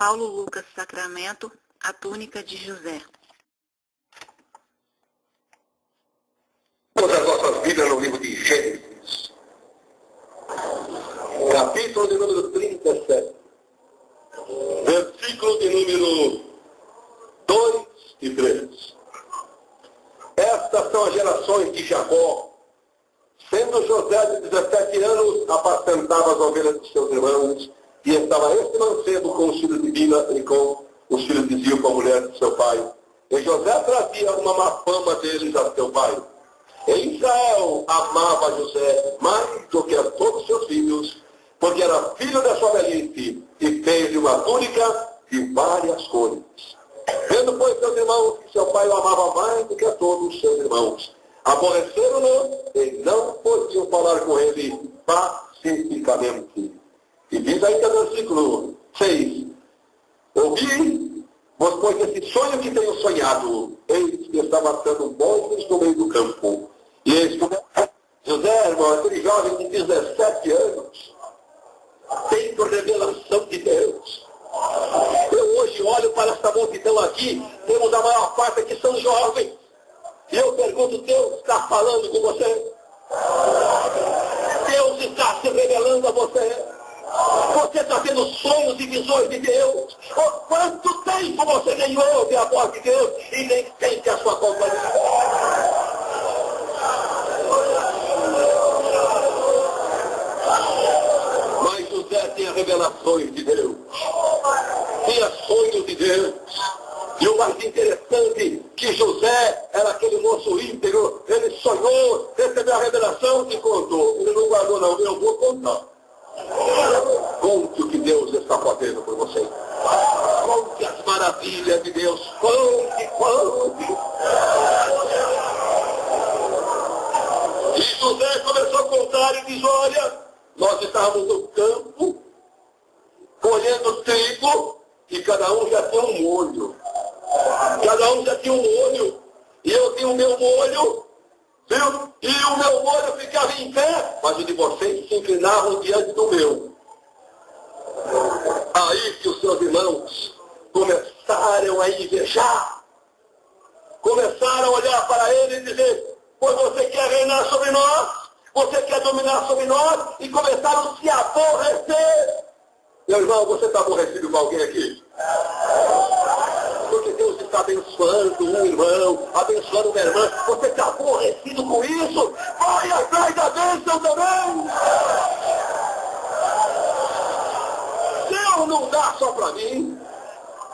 Paulo Lucas Sacramento, a túnica de José. Todas as nossas Bíblias no livro de Gênesis, capítulo de número 37, versículo de número 2 e 3. Estas são as gerações de Jacó. Sendo José de 17 anos, apacentava as ovelhas de seus irmãos, e estava este mancebo com os filhos de Bila e com os filhos de Zilpa, a mulher de seu pai. E José trazia uma má fama deles a seu pai. E Israel amava José mais do que a todos os seus filhos, porque era filho da sua velhice, e fez-lhe uma túnica de várias cores. Vendo, pois, seus irmãos que seu pai o amava mais do que a todos os seus irmãos, aborreceram-no e não podiam falar com ele pacificamente. E diz ainda no versículo 6, ouvi, pois esse sonho que tenho sonhado, eis que está matando bois no meio do campo. E eis que José, irmão, aquele jovem de 17 anos, tem revelação de Deus. Eu hoje olho para esta multidão aqui, temos a maior parte que são jovens. E eu pergunto, Deus está falando com você? Deus está se revelando a você? Você está tendo sonhos e visões de Deus? Há quanto tempo você nem ouve a voz de Deus e nem sente a sua companhia? Mas José tinha revelações de Deus. Tinha sonhos de Deus. E o mais interessante, que José era aquele moço íntegro, ele sonhou, recebeu a revelação e contou. Ele não guardou não, eu vou contar. Conte o que Deus está fazendo por você. Conte as maravilhas de Deus. Conte. E José começou a contar e diz, olha, nós estávamos no campo, colhendo trigo, e cada um já tinha um molho. Cada um já tinha um molho. E eu tinha o meu molho, viu? E o meu molho ficava em pé, mas o de vocês se inclinavam diante do meu. Aí que os seus irmãos começaram a invejar. Começaram a olhar para ele e dizer, pois você quer reinar sobre nós? Você quer dominar sobre nós? E começaram a se aborrecer. Meu irmão, você está aborrecido com alguém aqui? Porque Deus está abençoando um irmão, abençoando uma irmã. Você está aborrecido com isso? Vai atrás da bênção também! Deus não dá só para mim.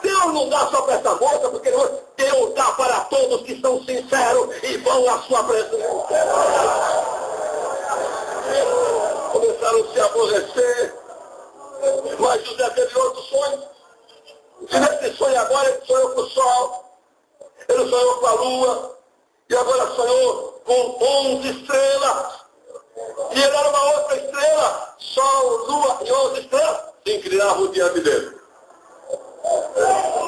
Deus não dá só para essa moça, porque Deus dá para todos que são sinceros e vão à sua presença. Começaram a se aborrecer. Mas José teve outro sonho. E nesse sonho agora, ele sonhou com o sol, ele sonhou com a lua, e agora sonhou com 11 estrelas. E ele era uma outra estrela, sol, lua e 11 estrelas, se inclinavam diante dele.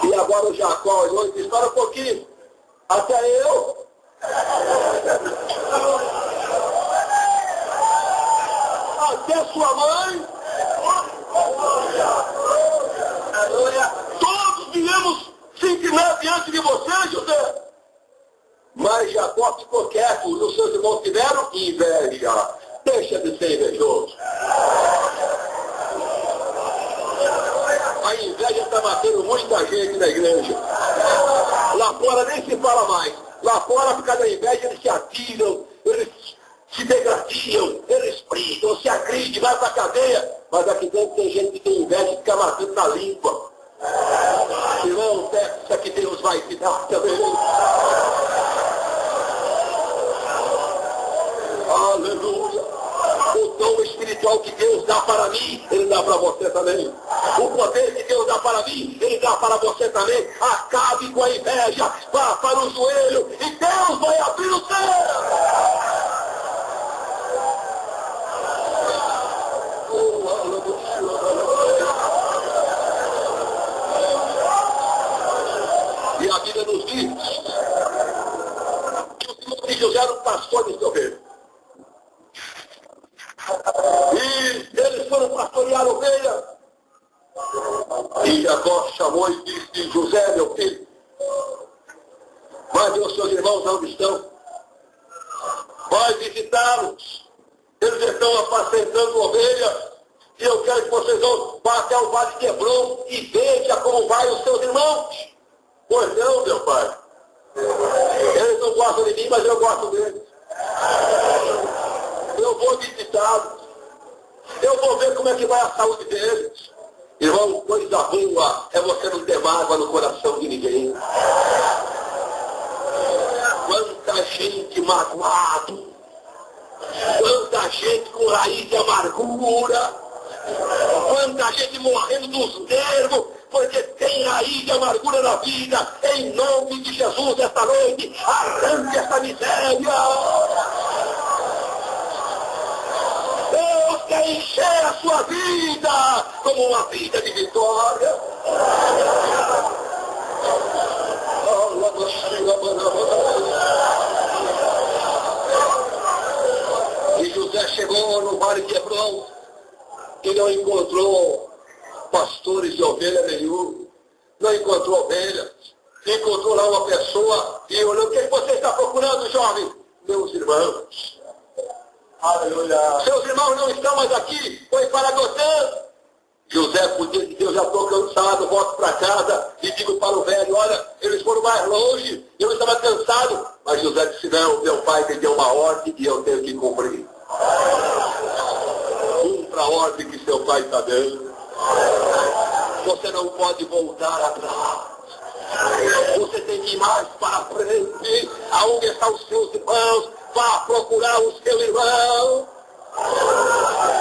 E agora o Jacó olhou e disse, espera um pouquinho, até eu. Até sua mãe. Todos viemos se inclinar diante de você, José. Mas Jacó ficou quieto, os seus irmãos tiveram inveja. Deixa de ser invejoso. A inveja está matando muita gente na igreja. Lá fora nem se fala mais. Lá fora, por causa da inveja, eles se atiram, eles se degradiam, eles brigam, se agridem, vai para a cadeia. Mas aqui dentro tem gente que tem inveja e fica matando na língua. Irmão, peça que Deus vai te dar também. Aleluia. O dom espiritual que Deus dá para mim, Ele dá para você também. O poder que Deus dá para mim, Ele dá para você também. Acabe com a inveja, vá para o joelho e Deus vai abrir o céu. E a Bíblia nos diz que o Senhor de José era um pastor de ovelhas. E eles foram pastorear ovelhas. E E Jacó chamou e disse: José, meu filho, vai ver os seus irmãos onde estão. Vai visitá-los. Eles estão apacentando ovelhas. E eu quero que vocês vá até o vale de Hebron e veja como vai os seus irmãos. Pois não, meu pai. Eles não gostam de mim, mas eu gosto deles. Eu vou visitá-los. Eu vou ver como é que vai a saúde deles. Irmão, coisa boa é você não ter mágoa no coração de ninguém. Quanta gente magoado. Quanta gente com raiz de amargura. Quanta gente morrendo dos nervos, porque tem raiz de amargura na vida. Em nome de Jesus, esta noite, arranque essa miséria. Deus quer encher a sua vida como uma vida de vitória. E José chegou no vale de Hebron e não encontrou pastores de ovelha nenhum, não encontrou ovelhas, encontrou lá uma pessoa e olhou: o que você está procurando, jovem? Meus irmãos. Aleluia. Seus irmãos não estão mais aqui, foi para Dotã. José podia dizer: eu já estou cansado, volto para casa e digo para o velho: olha, eles foram mais longe, eu estava cansado. Mas José disse: não, meu pai me deu uma ordem e eu tenho que cumprir. Cumpra a ordem que seu pai está dando. Você não pode voltar atrás. Você tem que ir mais para frente. Aonde estão os seus irmãos? Vá procurar o seu irmão.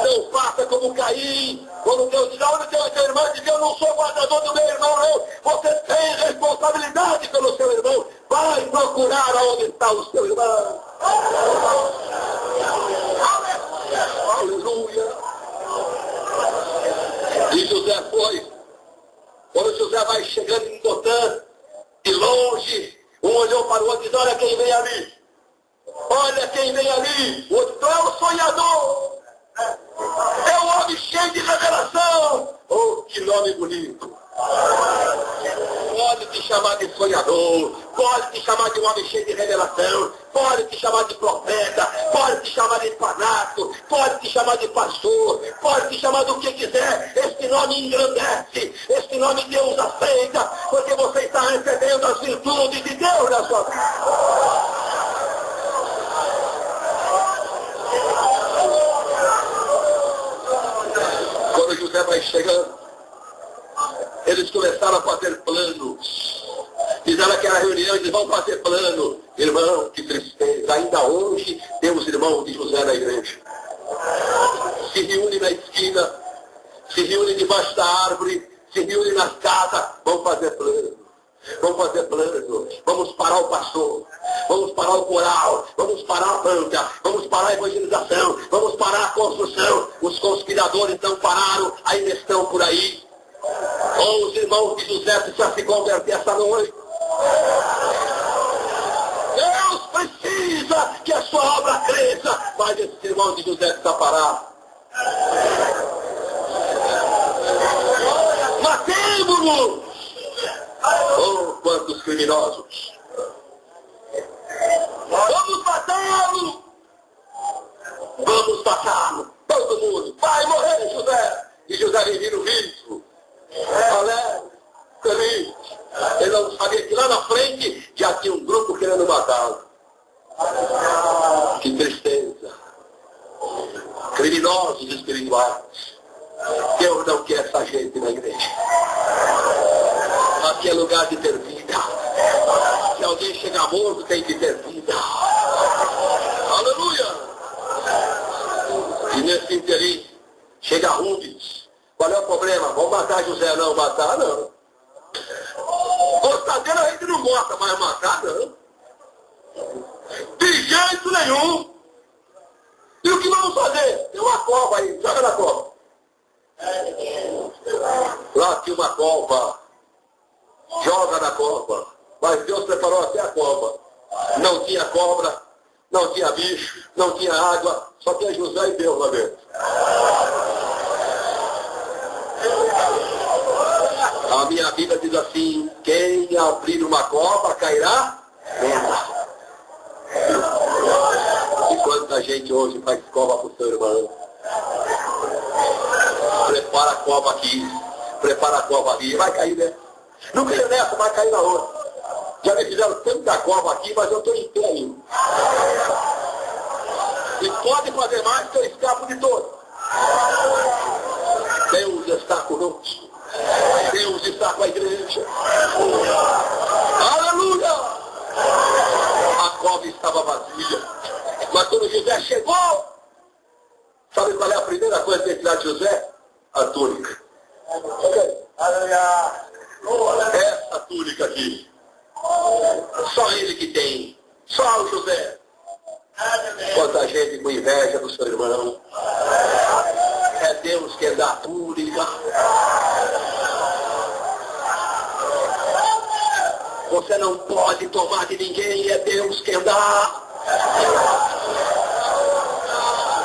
Não faça como Caim. Quando Deus diz: onde tem o seu irmão? Diz: eu não sou guardador do meu irmão, não. Você tem responsabilidade pelo seu irmão. Vai procurar aonde está o seu irmão. Aleluia. E José foi. Quando José vai chegando em Dotã, de longe, um olhou para o outro e disse: olha quem vem ali. Olha quem vem ali. O outro: é o sonhador. É o homem cheio de revelação. Oh, que nome bonito. Pode te chamar de sonhador, pode te chamar de um homem cheio de revelação, pode te chamar de profeta, pode te chamar de fanático, pode te chamar de pastor, pode te chamar do que quiser. Este nome engrandece, este nome Deus aceita, porque você está recebendo as virtudes de Deus na sua vida. Quando José vai chegando, eles começaram a fazer planos. Fizeram aquela reunião e dizem: vamos fazer plano. Irmão, que tristeza. Ainda hoje temos irmãos de José na igreja. Se reúnem na esquina, se reúnem debaixo da árvore, se reúnem nas casas. Vamos fazer plano. Vamos fazer plano. Vamos parar o pastor. Vamos parar o coral. Vamos parar a banca. Vamos parar a evangelização. Vamos parar a construção. Os conspiradores não pararam, ainda estão por aí. Ou os irmãos de José precisam se converter essa noite. Deus precisa que a sua obra cresça. Mas esses irmãos de José precisam parar. Matemos-nos! Oh, quantos criminosos! Vamos matá-lo! Vamos matá-lo! Todo mundo! Vai morrer, José! E José vira o risco. Alegre, feliz. Ele não sabia que lá na frente já tinha um grupo querendo matá-lo. Que tristeza. Criminosos espirituais. Deus não quer essa gente na igreja. Aqui é lugar de ter vida. Se alguém chegar morto, tem que ter vida. Aleluia! E nesse interim, chega Rubens. Qual é o problema? Vamos matar José? Não, matar não. Gostar dele a gente não gosta, mas matar não. De jeito nenhum. E o que vamos fazer? Tem uma cova aí, joga na cova. Lá tinha uma cova. Joga na cova. Mas Deus preparou até a cova. Não tinha cobra, não tinha bicho, não tinha água, só tinha José e Deus lá dentro. A minha Bíblia diz assim, quem abrir uma cova cairá nela. E quanta gente hoje faz cova para o seu irmão. Prepara a cova aqui, prepara a cova ali, vai cair, né? Não caiu nessa, vai cair na outra. Já me fizeram tanta cova aqui, mas eu estou em pé ainda. E pode fazer mais que eu escapo de todos. Deus está conosco. Deus está com a igreja. Aleluia! A cova estava vazia. Mas quando José chegou, sabe qual é a primeira coisa que ele dá de José? A túnica. Essa túnica aqui. Só ele que tem. Só o José. Quanta gente com inveja do seu irmão. É Deus que dá a túnica. Você não pode tomar de ninguém, é Deus quem dá.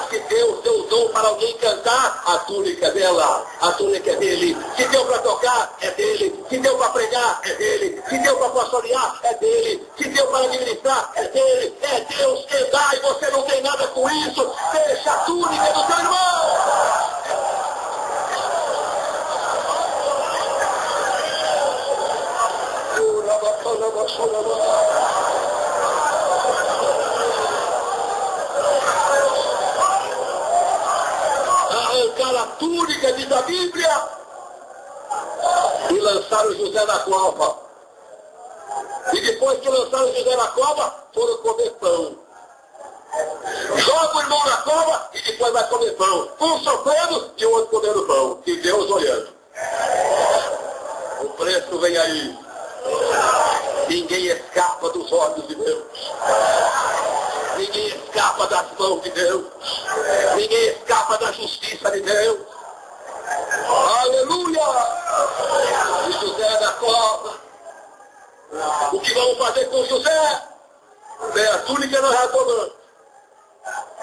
Se Deus deu o dom para alguém cantar, a túnica é dela, a túnica é dele. Se deu para tocar, é dele. Se deu para pregar, é dele. Se deu para pastorear, é dele. Se deu para administrar, é dele. É Deus quem dá e você não tem nada com isso. Deixa a túnica do seu irmão. Arrancaram a túnica, diz a Bíblia, e lançaram José na cova. E depois que lançaram José na cova, foram comer pão. Joga o irmão na cova e depois vai comer pão. Um sofrendo e o outro comendo pão. E Deus olhando. O preço vem aí. Ninguém escapa dos olhos de Deus. Ninguém escapa das mãos de Deus. Ninguém escapa da justiça de Deus. Aleluia! E José da cova. O que vamos fazer com José? Bem, a túnica não é tomando.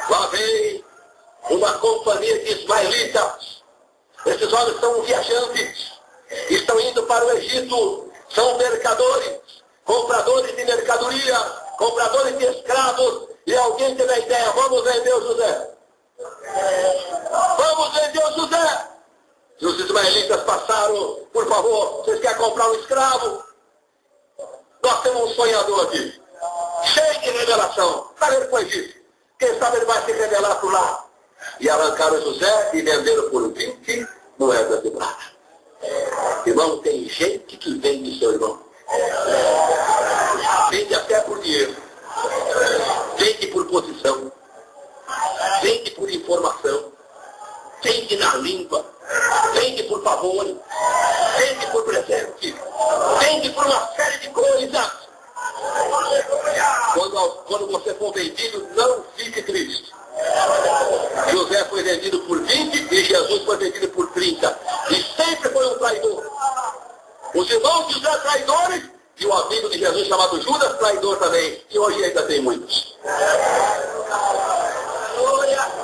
Lá vem uma companhia de ismaelitas. Esses homens são viajantes. Estão indo para o Egito. São mercadores, compradores de mercadoria, compradores de escravos. E alguém teve a ideia, vamos vender o José. Vamos vender o José. E os ismaelitas passaram, por favor, vocês querem comprar um escravo? Nós temos um sonhador aqui, cheio de revelação. Sabe ele foi isso? Quem sabe ele vai se revelar por lá. E arrancaram José e venderam por 20 moedas de prata. Irmão, tem gente que vende seu irmão. Vende até por dinheiro. Vende por posição. Vende por informação. Vende na língua. Vende por favor. Vende por presente. Vende por uma série de coisas. Quando você for vendido, não fique triste. José foi vendido por 20 e Jesus foi vendido por 30. E sempre foi um traidor. Os irmãos de José traidores e o amigo de Jesus chamado Judas traidor também. E hoje ainda tem muitos.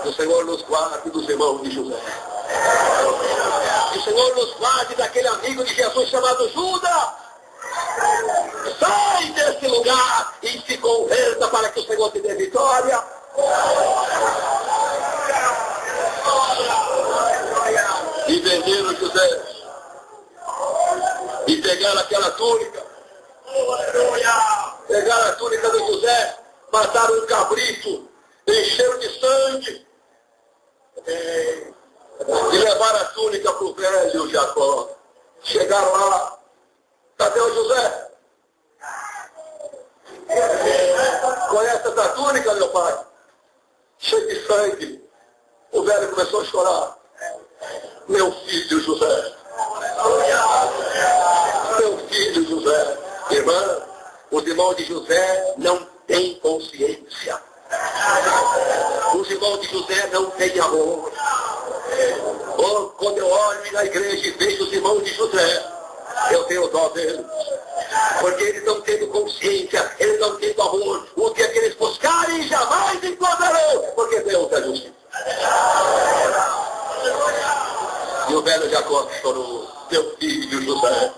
O Senhor nos guarde dos irmãos de José. O Senhor nos guarde daquele amigo de Jesus chamado Judas. Sai desse lugar e se converta para que o Senhor te dê vitória. E venderam José. E pegaram aquela túnica. Pegaram a túnica do José. Mataram um cabrito. Encheram de sangue. E levaram a túnica para o velho Jacó. Chegaram lá. Cadê o José? Conhece essa túnica, meu pai? Cheio de sangue. O velho começou a chorar. Meu filho José. Meu filho José. Irmã, os irmãos de José não têm consciência. Os irmãos de José não têm amor. Oh, quando eu olho na igreja e vejo os irmãos de José, eu tenho dó deles. Porque eles não têm consciência, eles não têm amor. O que é que eles buscarem jamais encontrarão. Porque Deus é justiça. E o velho velho Jacó chorou, meu filho José.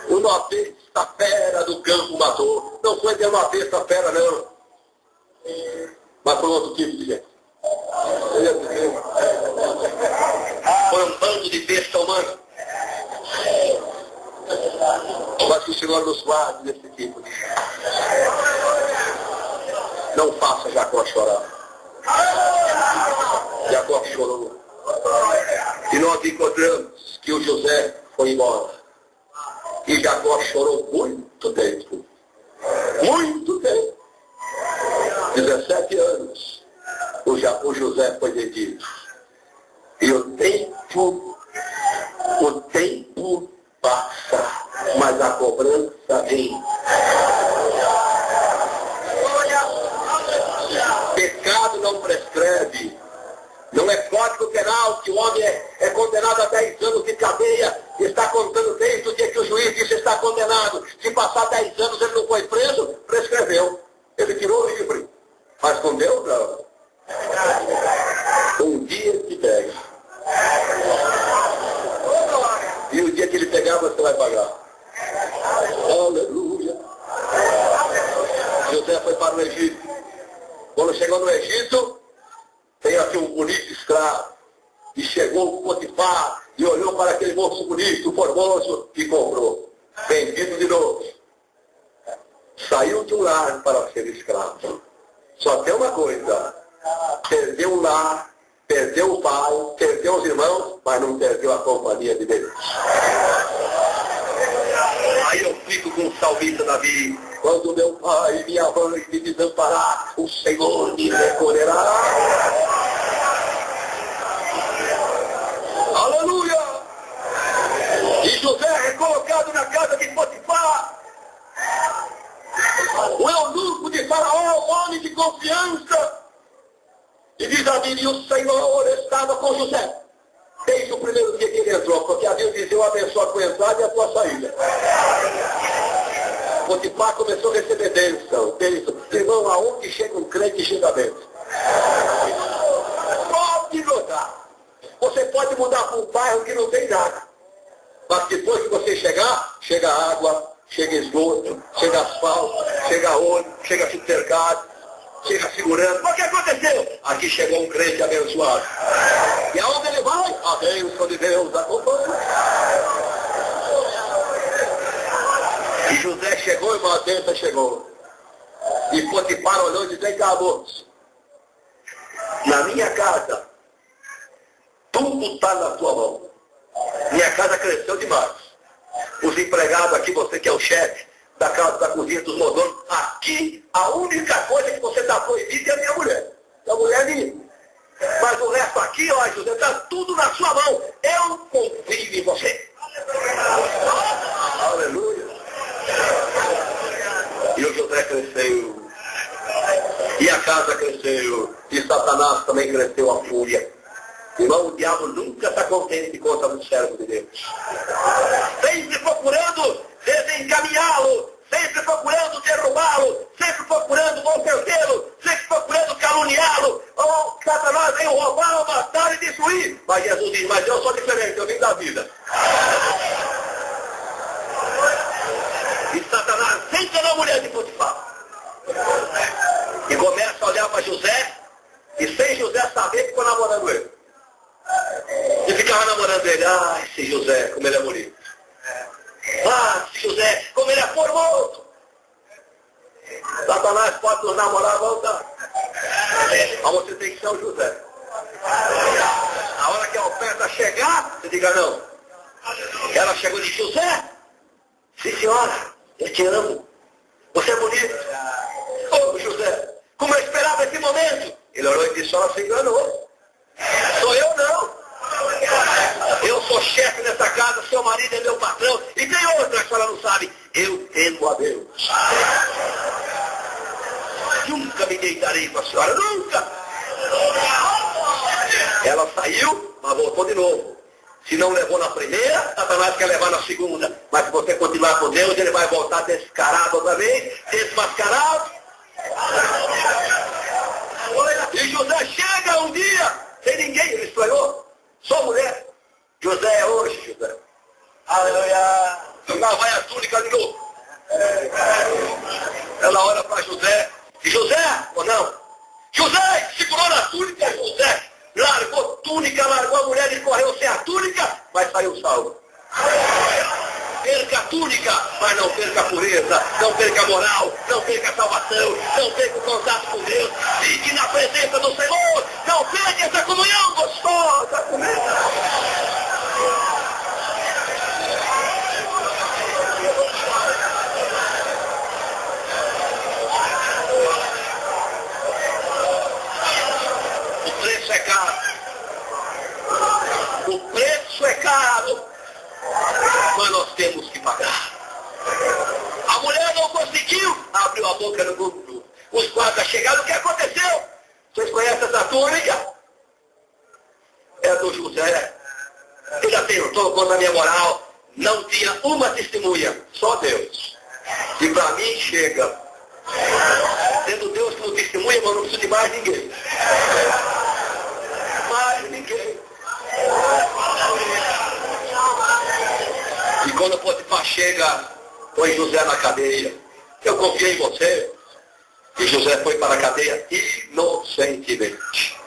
Uma besta fera do campo matou. Não foi de uma besta fera, não. Mas foi outro tipo de gente. Eu ia dizer, foi um bando de besta humana. Mas que o Senhor nos guarde desse tipo de gente. Não faça Jacó chorar. Jacó chorou. E nós encontramos que o José foi embora. E Jacó chorou muito tempo. Muito tempo. 17 anos. O José foi vendido. E o tempo passa, mas a cobrança vem. Pecado não prescreve. Não é código penal que o homem é condenado a 10 anos de cadeia. Está contando desde o dia que o juiz disse está condenado. Se passar 10 anos ele não foi preso, prescreveu. Ele tirou o livre. Mas com Deus não. Um dia ele te pega. E o dia que ele pegar você vai pagar. Aleluia. José foi para o Egito. Quando chegou no Egito, tem aqui um bonito escravo. E chegou o Potifar e olhou para aquele moço bonito, formoso, e comprou. Vendido de novo. Saiu de um lar para ser escravo. Só tem uma coisa. Perdeu o lar, perdeu o pai, perdeu os irmãos, mas não perdeu a companhia de Deus. Aí eu fico com o salmista Davi. Quando meu pai e minha mãe me desamparar, o Senhor me recolherá. Aleluia! E José é colocado na casa de Potifar. O eunuco de Faraó, homem de confiança. E diz a Bíblia, o Senhor estava com José. Desde o primeiro dia que ele entrou, porque a Bíblia diz, eu abençoo a tua entrada e a tua saída. Potifar começou a receber bênção. Irmão, aonde chega um crente, chega a bênção. Pode mudar. Você pode mudar para um bairro que não tem nada. Mas depois que você chegar, chega água, chega esgoto, chega asfalto, chega óleo, chega supermercado, chega segurança. Mas o que aconteceu? Aqui chegou um crente abençoado. E aonde ele vai? A bênção de Deus acompanha. E José chegou e uma bênção chegou. E Potifar olhou e disse, vem cá, moço. Na minha casa, tudo está na tua mão. Minha casa cresceu demais. Os empregados aqui, você que é o chefe da casa, da cozinha, dos mordomos, aqui a única coisa que você está proibido é a minha mulher. A mulher é minha. Mas o resto aqui, ó, José, está tudo na sua mão. Eu confio em você. Aleluia. E o José cresceu. E a casa cresceu. E Satanás também cresceu a fúria. Irmão, o diabo nunca está contente contra o servo de Deus. Sempre procurando desencaminhá-lo, sempre procurando derrubá-lo, sempre procurando ofendê-lo, sempre procurando caluniá-lo. Oh, Satanás veio roubar, matar e destruir. Mas Jesus diz, mas eu sou diferente, eu vim da vida. E Satanás entra na mulher de Potifar. E começa a olhar para José, e sem José saber que ficou namorando ele. E ficava namorando ele. Ah, esse José, como ele é bonito. Ah, esse José, como ele é formoso. Satanás pode nos namorar à vontade. Mas você tem que ser o José. A hora que a oferta chegar, você diga não. Ela chegou e disse, José, sim senhora, eu te amo. Você é bonito. Ô José, como eu esperava esse momento. Ele orou e disse, ela se enganou. Sou eu não. Eu sou chefe nessa casa, seu marido é meu patrão. E tem outra que a senhora não sabe. Eu temo a Deus. Nunca me deitarei com a senhora, nunca. Ela saiu, mas voltou de novo. Se não levou na primeira, Satanás quer levar na segunda. Mas se você continuar com Deus, ele vai voltar descarado outra vez, desmascarado. E José chega um dia, sem ninguém, ele estranhou. Só mulher. José é hoje, José. Aleluia. Lá vai a túnica de novo. Ela olha para José. E José, ou não? José segurou na túnica, José largou túnica, largou a mulher e correu sem a túnica, mas saiu salvo. Perca a túnica, mas não perca a pureza, não perca a moral, não perca a salvação, não perca o contato com Deus. Fique na presença do Senhor, não perca essa comunhão gostosa com Ele. O preço é caro. O preço é caro. Mas nós temos que pagar. A mulher não conseguiu, abriu a boca no mundo. Os guardas chegaram, o que aconteceu? Vocês conhecem essa túnica? É do José. Ele atentou contra a minha moral. Não tinha uma testemunha, só Deus. E para mim chega. Tendo Deus como testemunha, mas não preciso de mais ninguém. Mais ninguém. E quando o Potifar chega, põe José na cadeia. Eu confiei em você. E José foi para a cadeia inocentemente.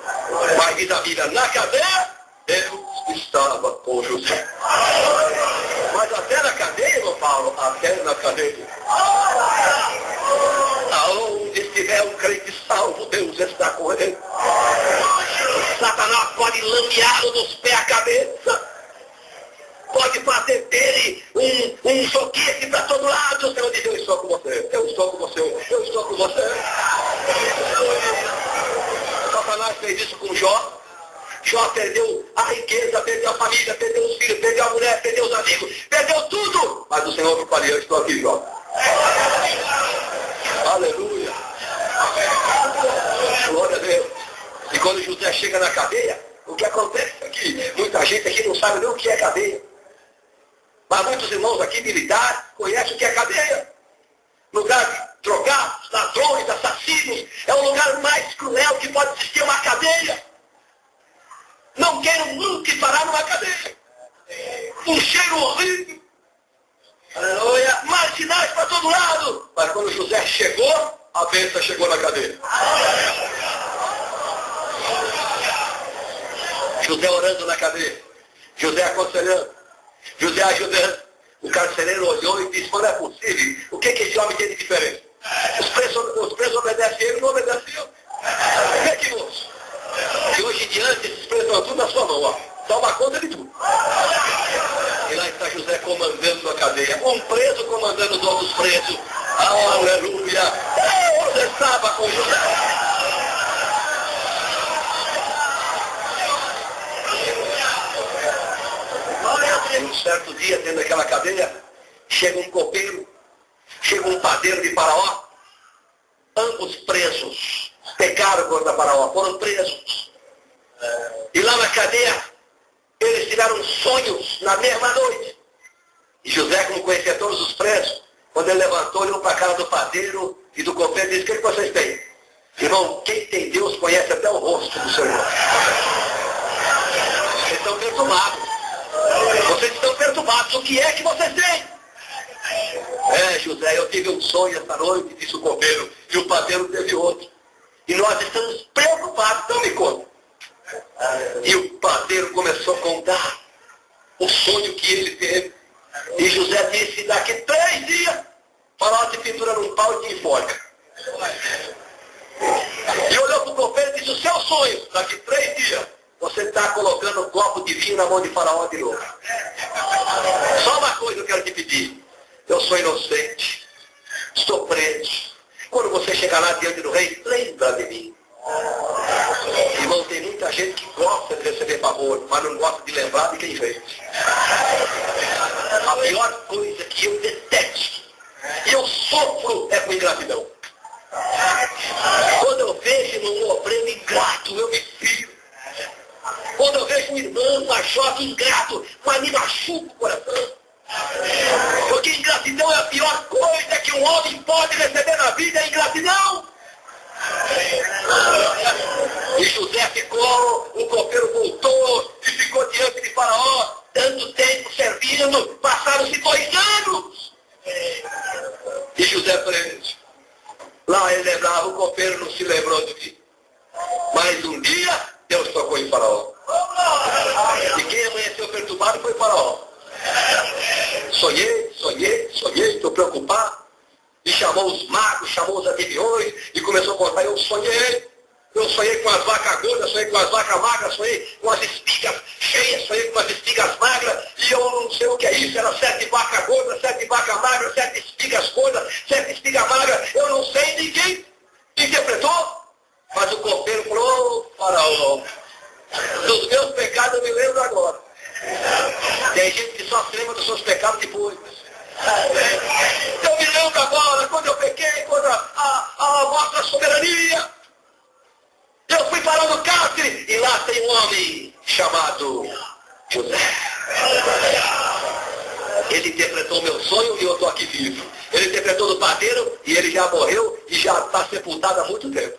Mas diz a Bíblia, na cadeia, Deus estava com José. Mas até na cadeia, irmão Paulo, até na cadeia. Aonde estiver um crente salvo, Deus está com ele. Satanás pode lameá-lo dos pés à cabeça. Pode fazer dele um choquete para todo lado. O Senhor diz, eu estou com você, eu estou com você, eu estou com você. Satanás fez isso com Jó. Jó perdeu a riqueza, perdeu a família, perdeu os filhos, perdeu a mulher, perdeu os amigos, perdeu tudo. Mas o Senhor me falou, eu estou aqui, Jó. Aleluia. Glória a Deus. E quando José chega na cadeia, o que acontece aqui? Muita gente aqui não sabe nem o que é cadeia. Mas muitos irmãos aqui, militares, conhecem o que é cadeia. Lugar de drogados, ladrões, assassinos. É o lugar mais cruel que pode existir, uma cadeia. Não quero nunca parar numa cadeia. Um cheiro horrível. Aleluia. Marginais para todo lado. Mas quando José chegou, a bênção chegou na cadeia. José orando na cadeia. José aconselhando. José ajudando. O carcereiro olhou e disse, mas não é possível. O que esse homem tem de diferente? Os presos obedecem ele, não obedecem eu. Vê que moço. E hoje em diante, esses presos estão tudo na sua mão, ó. Toma conta de tudo. E lá está José comandando a cadeia. Um preso comandando os outros presos. Aleluia. Você estava com José. Um certo dia, dentro daquela cadeia, chega um copeiro, chega um padeiro de Faraó, ambos presos, pecaram contra Faraó, foram presos. E lá na cadeia, eles tiveram sonhos na mesma noite. E José, como conhecia todos os presos, quando ele levantou, olhou para a cara do padeiro e do copeiro e disse, o que vocês têm? Irmão, quem tem Deus conhece até o rosto do seu irmão. Vocês estão perturbados. Vocês estão perturbados. O que é que vocês têm? José, eu tive um sonho esta noite, disse o copeiro, e o padeiro teve outro. E nós estamos preocupados, então me conta. E o padeiro começou a contar o sonho que ele teve. E José disse, daqui 3 dias, Faraó te pendura num pau e te enforca. E olhou para o copeiro e disse, o seu sonho, daqui 3 dias, você está colocando um copo de vinho na mão de Faraó de novo. Só uma coisa eu quero te pedir. Eu sou inocente. Estou preso. Quando você chegar lá diante do rei, lembra de mim. Irmão, tem muita gente que gosta de receber favor, mas não gosta de lembrar de quem fez. A pior coisa que eu detesto, e eu sofro, é com ingratidão. Quando eu vejo um obreiro ingrato, eu me fio. Quando eu vejo um irmão, uma jovem ingrato, mas me machuca o coração. Porque ingratidão é a pior coisa que um homem pode receber na vida, é ingratidão. E José ficou, o copeiro voltou e ficou diante de Faraó. vacas magras, sonhei com as espigas cheias, sonhei com as espigas magras, e eu não sei o que é isso, era 7 vacas gordas, 7 vacas magras, 7 espigas gordas, 7 espigas magras, eu não sei, ninguém interpretou, mas o copeiro falou, faraó, dos meus pecados eu me lembro agora. Tem gente que só se lembra dos seus pecados depois. Eu me lembro agora, quando eu pequei contra a vossa soberania. Eu fui parar no cárcere e lá tem um homem chamado José. Ele interpretou meu sonho e eu estou aqui vivo. Ele interpretou do padeiro e ele já morreu e já está sepultado há muito tempo.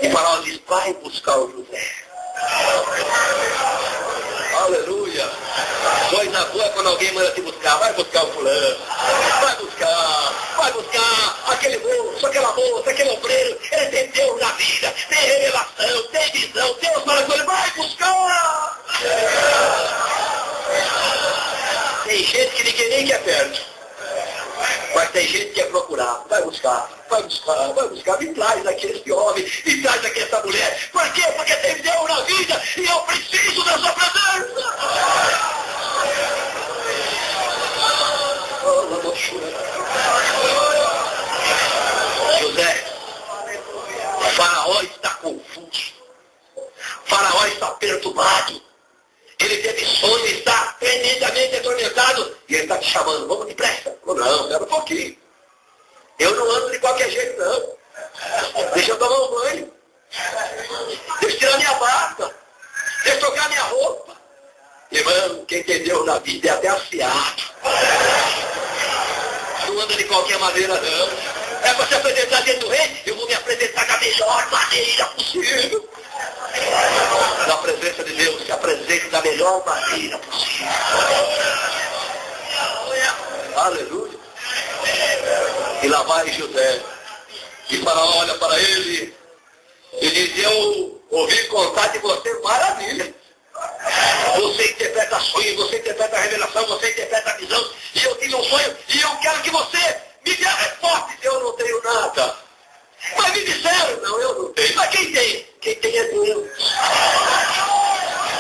E Faraó diz, vai buscar o José. Aleluia. Coisa boa é quando alguém manda te buscar. Vai buscar o fulano. Vai buscar aquele moço, aquela moça, aquele obreiro. Ele tem Deus na vida, tem revelação, tem visão. Deus fala com ele, vai buscar. Tem gente que ninguém nem quer perto. Mas tem gente que é procurado. Vai buscar. Me traz aqui esse homem, me traz aqui essa mulher. Por quê? Porque tem Deus na vida e eu preciso da sua presença. José, Faraó está confuso. Faraó está perturbado. Ele teve sonho, está tremendamente atormentado. E ele está te chamando, vamos depressa. Não, espera um pouquinho. Eu não ando de qualquer jeito, não. Deixa eu tomar um banho. Deixa eu tirar minha barba. Deixa eu trocar minha roupa. Irmão, quem tem Deus na vida é até afiado. Não anda de qualquer maneira, não. É para se apresentar diante do rei, eu vou me apresentar da melhor maneira possível. Na presença de Deus, se apresente da melhor maneira possível. Aleluia. E lá vai José. E Faraó olha para ele e diz, eu ouvi contar de você maravilha. Você interpreta sonho, você interpreta a revelação, você interpreta a visão. E eu tive um sonho e eu quero que você me dê a resposta. Eu não tenho nada. Mas me disseram, não, eu não tenho. Mas quem tem? Quem tem é Deus.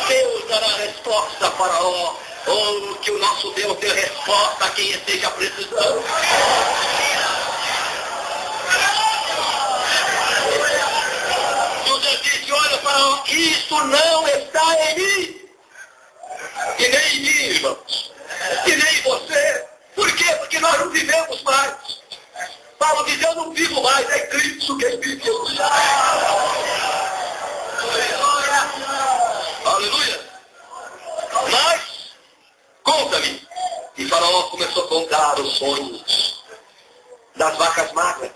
Deus dará a resposta a Faraó. Oh, que o nosso Deus dê resposta a quem esteja precisando. José disse, olha, Faraó, isso não está em mim. E nem em mim, irmãos. E nem em você. Por quê? Porque nós não vivemos mais. Paulo diz, eu não vivo mais, é Cristo quem vive. Aleluia. Mas, conta-me. E Faraó começou a contar os sonhos das vacas magras,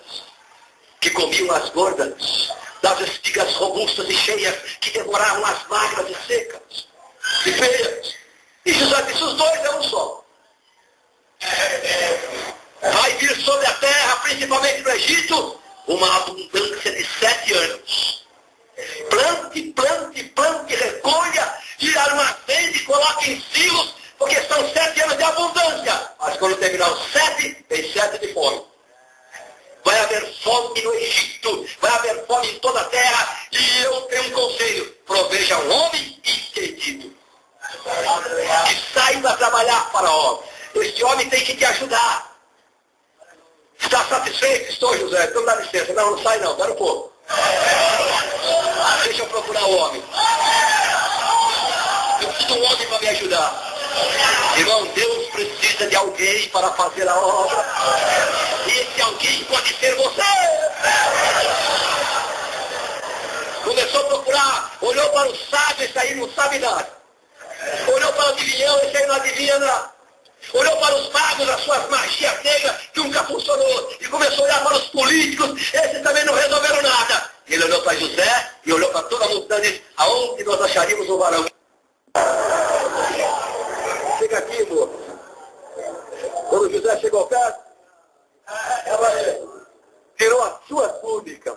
que comiam as gordas, das espigas robustas e cheias, que devoravam as magras e secas, e feias. E José disse, os dois é um só. Vai vir sobre a terra, principalmente no Egito, uma abundância de 7 anos. Plante, recolha, e armazene, coloque em silos, porque são 7 anos de abundância. Mas quando terminar os 7, tem 7 de fome. Vai haver fome no Egito, vai haver fome em toda a terra, e eu tenho um conselho, proveja um homem entendido, que saiba trabalhar, Faraó. Este homem tem que te ajudar. Está satisfeito? Estou, José. Então dá licença. Não, não sai não. Dá um pouco. Deixa eu procurar o homem. Eu preciso de um homem para me ajudar. Irmão, Deus precisa de alguém para fazer a obra. E esse alguém pode ser você. Começou a procurar. Olhou para o sábio, esse aí não sabe nada. Olhou para o adivinhão, esse aí não adivinha nada. Olhou para os magos, as suas magias negras, que nunca funcionou. E começou a olhar para os políticos, esses também não resolveram nada. Ele olhou para José e olhou para toda a multidão e disse, aonde nós acharíamos o varão? Chega aqui, moço. Quando José chegou perto, ela tirou a sua túnica,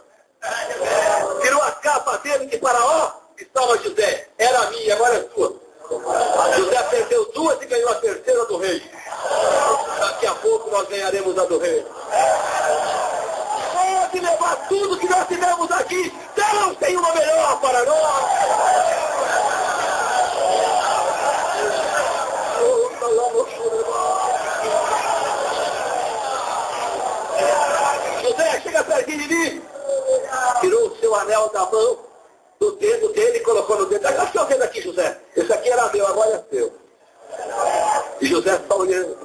tirou a capa dele de Faraó, estava José. Era minha, agora é sua. José perdeu 2 e ganhou a terceira do rei. Daqui a pouco nós ganharemos a do rei. Pode levar tudo que nós tivemos aqui. Deus tem uma melhor para nós. da mão, do dedo dele, e colocou no dedo. Olha o seu dedo aqui, José. Esse aqui era meu, agora é seu. E José está olhando.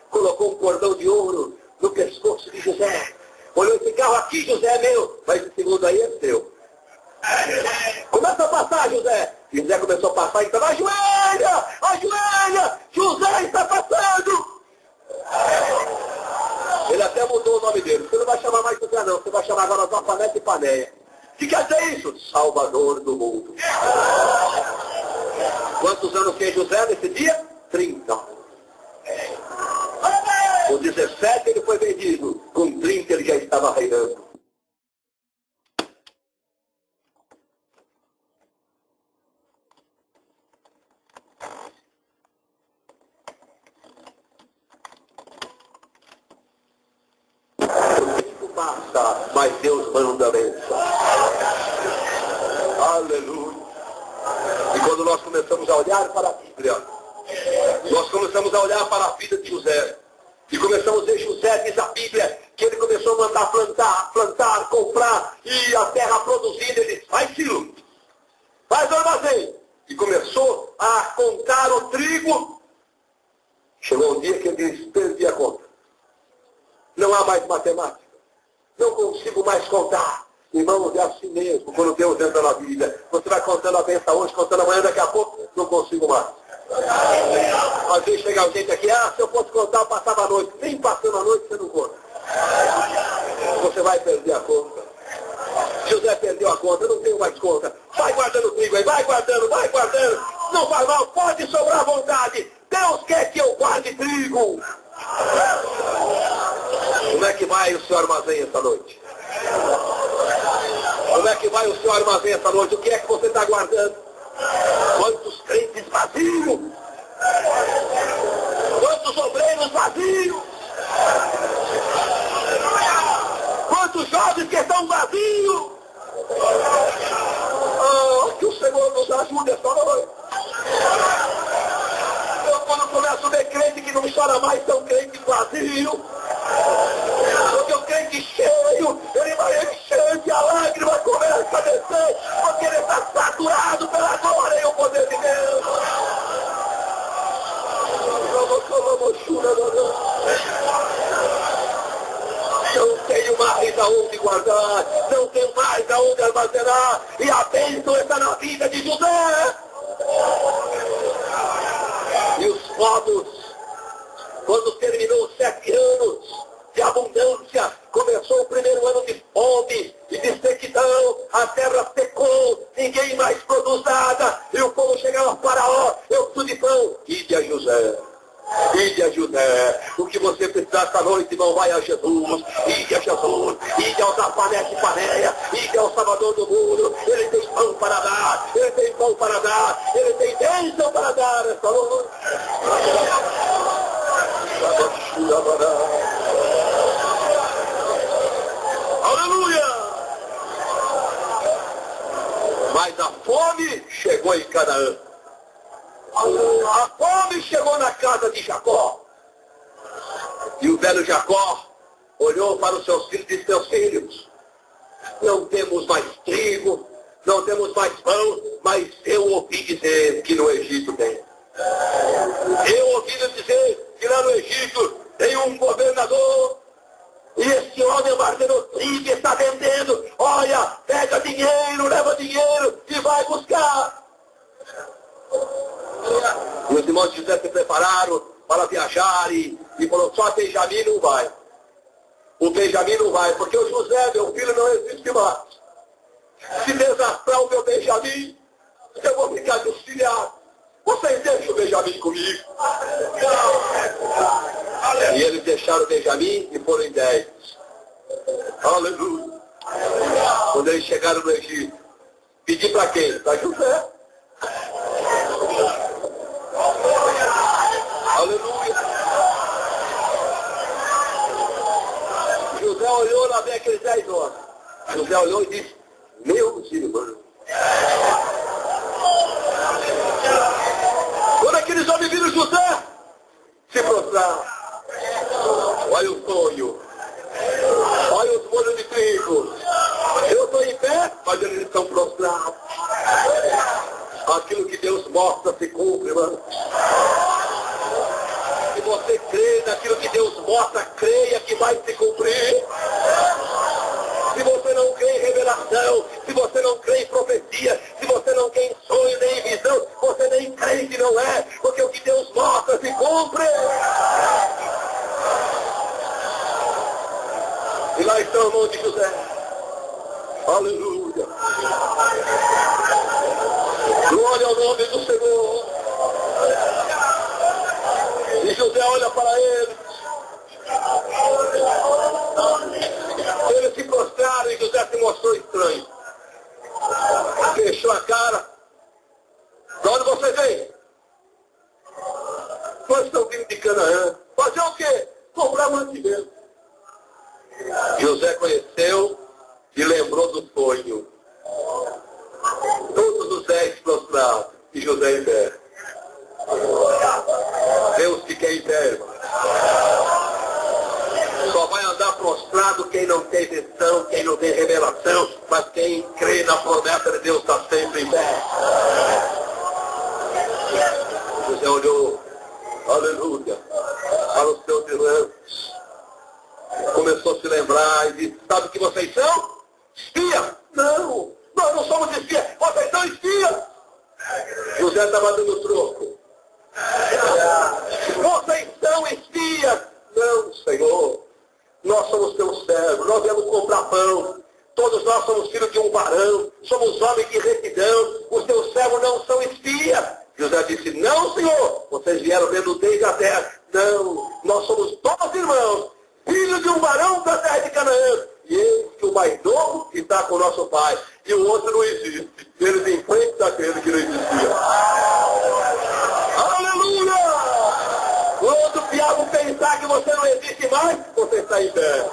Colocou um cordão de ouro no pescoço de José. Olhou, esse carro aqui, José, é meu. Mas esse segundo aí é seu. Começa a passar, José. E José começou a passar e estava, ajoelha! Ajoelha! José está passando! Ele até mudou o nome dele. Você não vai chamar mais José, não. Você vai chamar agora Zafanete e Paneia. O que quer dizer isso? Salvador do mundo. Quantos anos tem José nesse dia? 30. Com 17 ele foi vendido. Com 30 ele já estava reinando. Passa, mas Deus manda a bênção. Aleluia. E quando nós começamos a olhar para a Bíblia, nós começamos a olhar para a vida de José. E começamos a ver José, diz a Bíblia, que ele começou a mandar plantar, comprar, e a terra produzindo, ele disse, faz filho, faz armazém. E começou a contar o trigo. Chegou um dia que ele disse, perdi a conta. Não há mais matemática. Não consigo mais contar. Irmãos, é assim mesmo, quando Deus entra na vida. Você vai contando a bênção hoje, contando amanhã, daqui a pouco, não consigo mais. Às vezes chega gente aqui, se eu fosse contar, eu passava a noite. Nem passando a noite, você não conta. Você vai perder a conta. José perdeu a conta, eu não tenho mais conta. Vai guardando o trigo aí, vai guardando, vai guardando. Não faz mal, pode sobrar à vontade. Deus quer que eu guarde trigo. Como é que vai o seu armazém essa noite? Como é que vai o seu armazém essa noite? O que é que você está guardando? Quantos crentes vazios? Quantos obreiros vazios? Quantos jovens que estão vazios? Que o Senhor nos ajude essa noite. Eu quando começo a ver crente que não chora mais, são crentes vazios. Porque o crente cheio, ele vai enchendo e a lágrima começa a descer, porque ele está saturado pela glória e o poder de Deus. Não tenho mais aonde guardar, não tenho mais aonde armazenar, e a bênção está na vida de José. E os povos, quando terminou os 7 anos de abundância, começou o primeiro ano de fome e de sequidão, a terra secou, ninguém mais produz nada, e o povo chegava a Faraó, eu preciso de pão, ide a José. Ide a José. O que você precisar esta noite, não vai a Jesus. Ide a Jesus. Ide ao Zafanete e Paneia. Ide ao Salvador do mundo. Ele tem pão para dar. Ele tem pão para dar. Ele tem bênção para dar esta noite. Aleluia! Mas a fome chegou em Canaã. A fome chegou na casa de Jacó. E o velho Jacó olhou para os seus filhos e disse, seus filhos, não temos mais trigo, não temos mais pão, mas eu ouvi dizer que no Egito tem. Eu ouvi dizer que lá no Egito tem um governador, e esse homem armazenou trigo e está vendendo. Olha, pega dinheiro, leva dinheiro e vai buscar. E os irmãos de José se prepararam para viajar e falou, só Benjamim não vai. O Benjamim não vai, porque o José, meu filho, não existe mais. Se desastrar o meu Benjamim, eu vou ficar desfilhado. Vocês deixam o Benjamim comigo. E eles deixaram o Benjamim e foram em 10. Aleluia. Quando eles chegaram no Egito, pedi para quem? Para José. Aleluia. José olhou, lá vem aqueles 10 homens. José olhou e disse, meus irmãos. Quando aqueles homens viram José, se prostraram. Olha o sonho. Olha os molhos de trigo. Eu estou em pé, mas eles Aquilo que Deus mostra se cumpre, irmão. Se você crê naquilo que Deus mostra, creia que vai se cumprir. Se você não crê em revelação, se você não crê em profecia, se você não crê em sonho nem em visão, você nem crê que não é, porque o que Deus mostra se cumpre. E lá está o irmão de José. Aleluia. Glória ao nome do Senhor. E José olha para ele. Eles se prostraram e José se mostrou estranho. Fechou a cara. De onde você vem? Nós estamos vindo de Canaã. Fazer o quê? Comprar mantimento. José conheceu e lembrou do sonho. Todos os 10 prostrados e José em pé. Deus que quer em pé, irmão. Só vai andar prostrado quem não tem visão, quem não tem revelação, mas quem crê na promessa de Deus está sempre em pé. José olhou, aleluia, para os seus irmãos. Começou a se lembrar e disse, sabe o que vocês são? Espia! Não, nós não somos espias, vocês são espias! José estava dando troco. Vocês são espias! Não, Senhor, nós somos teus servos, nós viemos comprar pão. Todos nós somos filhos de um varão, somos homens de retidão, os teus servos não são espias. José disse, não, Senhor, vocês vieram vendo desde a terra. Não, nós somos 12 irmãos, filhos de um varão da terra de Canaã. E eis que o mais novo está com o nosso pai, e o outro não existe. Eles em frente daquele que não existia. Aleluia! Quando o diabo pensar que você não existe mais, você está em pé.